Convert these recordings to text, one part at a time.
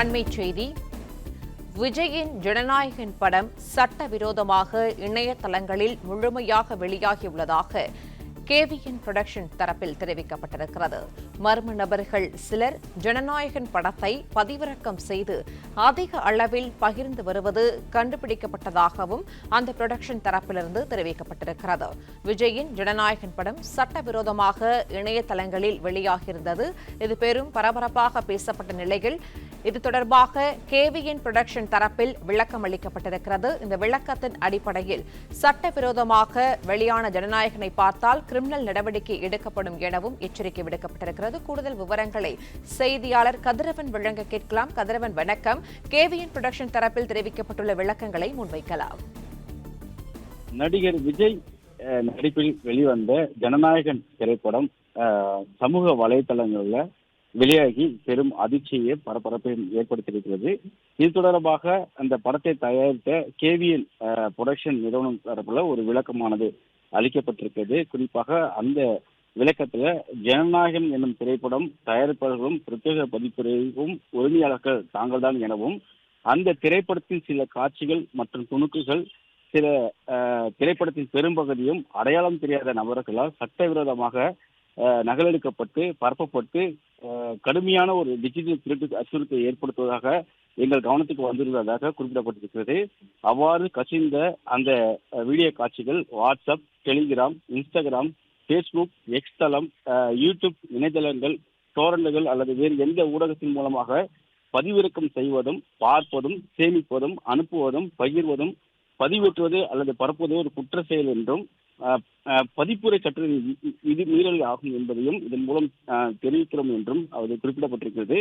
அண்மைச் செய்தி. விஜயின் ஜனநாயகன் படம் சட்டவிரோதமாக இணையதளங்களில் முழுமையாக வெளியாகியுள்ளதாக கேவிஎன் புரொடக்ஷன் தரப்பில் தெரிவிக்கப்பட்டிருக்கிறது. மர்ம நபர்கள் சிலர் ஜனநாயகன் படத்தை பதிவிறக்கம் செய்து அதிக அளவில் பகிர்ந்து வருவது கண்டுபிடிக்கப்பட்டதாகவும் அந்த புரொடக்ஷன் தரப்பிலிருந்து தெரிவிக்கப்பட்டிருக்கிறது. விஜயின் ஜனநாயகன் படம் சட்டவிரோதமாக இணையதளங்களில் வெளியாகியிருந்தது. இது பெரும் பரபரப்பாக பேசப்பட்ட நிலையில் இது தொடர்பாக கேவிஎன் புரொடக்ஷன் தரப்பில் விளக்கம் அளிக்கப்பட்டிருக்கிறது. இந்த விளக்கத்தின் அடிப்படையில் சட்டவிரோதமாக வெளியான ஜனநாயகனை பார்த்தால் கிரிமினல் நடவடிக்கை எடுக்கப்படும் எனவும் எச்சரிக்கை விடுக்கப்பட்டிருக்கிறது. கூடுதல் விவரங்களை செய்தியாளர் கதிரவன் வழங்க கேட்கலாம். கதிரவன் வணக்கம். கேவிஎன் புரொடக்ஷன் தரப்பில் தெரிவிக்கப்பட்டுள்ள விளக்கங்களை முன்வைக்கலாம். நடிகர் விஜய் நடிப்பில் வெளிவந்த ஜனநாயகன் திரைப்படம் சமூக வலைதளங்களில் வெளியாகி பெரும் அதிர்ச்சியை பரபரப்பையும் ஏற்படுத்தியிருக்கிறது. இது தொடர்பாக அந்த படத்தை தயாரித்த கேவிஎன் புரொடக்ஷன் நிறுவனம் தரப்புல ஒரு விளக்கமானது அளிக்கப்பட்டிருக்கிறது. குறிப்பாக அந்த விளக்கத்துல ஜனநாயகம் என்னும் திரைப்படம் தயாரிப்பாளர்களும் பிரத்யேக பதிப்புரையும் உரிமையாளர்கள் தாங்கள்தான் எனவும், அந்த திரைப்படத்தின் சில காட்சிகள் மற்றும் துணுக்குகள் சில திரைப்படத்தின் பெரும்பகுதியும் அடையாளம் தெரியாத நபர்களால் சட்டவிரோதமாக நகலெடுக்கப்பட்டு பரப்பப்பட்டு கடுமையான ஒரு டிஜிட்டல் திருட்டு அச்சுறுத்தலை ஏற்படுத்துவதாக எங்கள் கவனத்துக்கு வந்திருந்ததாக குறிப்பிடப்பட்டிருக்கிறது. அவ்வாறு கசிந்த அந்த வீடியோ காட்சிகள் WhatsApp, Telegram, Instagram, Facebook, X தளம், யூடியூப் இணையதளங்கள், டோரண்டுகள் அல்லது வேறு எந்த ஊடகத்தின் மூலமாக பதிவிறக்கம் செய்வதும், பார்ப்பதும், சேமிப்பதும், அனுப்புவதும், பகிர்வதும், பதிவேற்றுவது அல்லது பரப்புவது ஒரு குற்ற செயல் என்றும் பதிப்புரை சட்ட இது மீறல் ஆகும் என்பதையும் இதன் மூலம் தெரிவிக்கிறோம் என்றும் அது குறிப்பிடப்பட்டிருக்கிறது.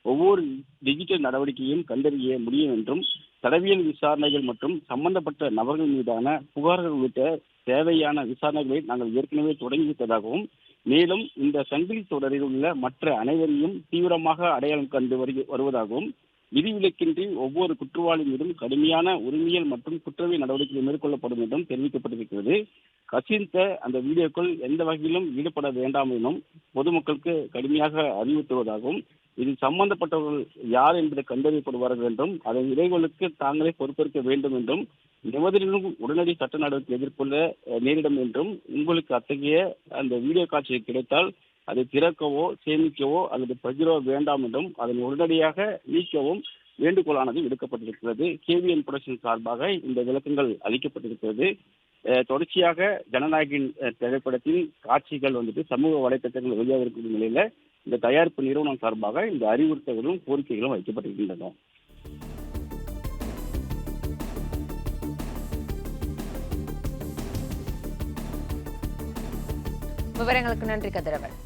ஒவ்வொரு டிஜிட்டல் நடவடிக்கையும் கண்டறிய முடியும் என்றும், தடவியல் விசாரணைகள் மற்றும் சம்பந்தப்பட்ட நபர்கள் மீதான புகார்கள் உள்ளிட்ட தேவையான விசாரணைகளை நாங்கள் ஏற்கனவே தொடங்கிவிட்டதாகவும், மேலும் இந்த சங்கிலி தொடரில் உள்ள மற்ற அனைவரையும் தீவிரமாக அடையாளம் கண்டு வருவதாகவும், விதிவிலக்கின்றி ஒவ்வொரு குற்றவாளி மீதும் கடுமையான உரிமையல் மற்றும் குற்றவியல் நடவடிக்கைகள் மேற்கொள்ளப்படும் என்றும் தெரிவிக்கப்பட்டிருக்கிறது. கசிந்த அந்த வீடியோக்கள் எந்த வகையிலும் ஈடுபட வேண்டாம் எனும் பொதுமக்களுக்கு கடுமையாக அறிவுறுத்துவதாகவும், இதில் சம்பந்தப்பட்டவர்கள் யார் என்பதை கண்டறியப்படுவார்கள் என்றும், அதன் இடைவெளிக்கு தாங்களே பொறுப்பேற்க வேண்டும் என்றும், எவரிலும் உடனடி சட்ட நடவடிக்கை எதிர்கொள்ள நேரிடும் என்றும், உங்களுக்கு அத்தகைய அந்த வீடியோ காட்சி கிடைத்தால் அதை திறக்கவோ, சேமிக்கவோ அல்லது பகிரவோ வேண்டாம் என்றும், அதனை உடனடியாக நீக்கவும் வேண்டுகோளானது விடுக்கப்பட்டிருக்கிறது. கேவிஎன் புரொடக்ஷன் சார்பாக இந்த விளக்கங்கள் அளிக்கப்பட்டிருக்கிறது. தொடர்ச்சியாக ஜனநாயகின் திரைப்படத்தின் காட்சிகள் சமூக வலைத்தளங்கள் வெளியாக இருக்கும் நிலையில இந்த தயாரிப்பு நிறுவனம் சார்பாக இந்த அறிவுறுத்தல்களும் கோரிக்கைகளும் வைக்கப்பட்டிருக்கின்றன. விவரங்களுக்கு நன்றி கதிரவன்.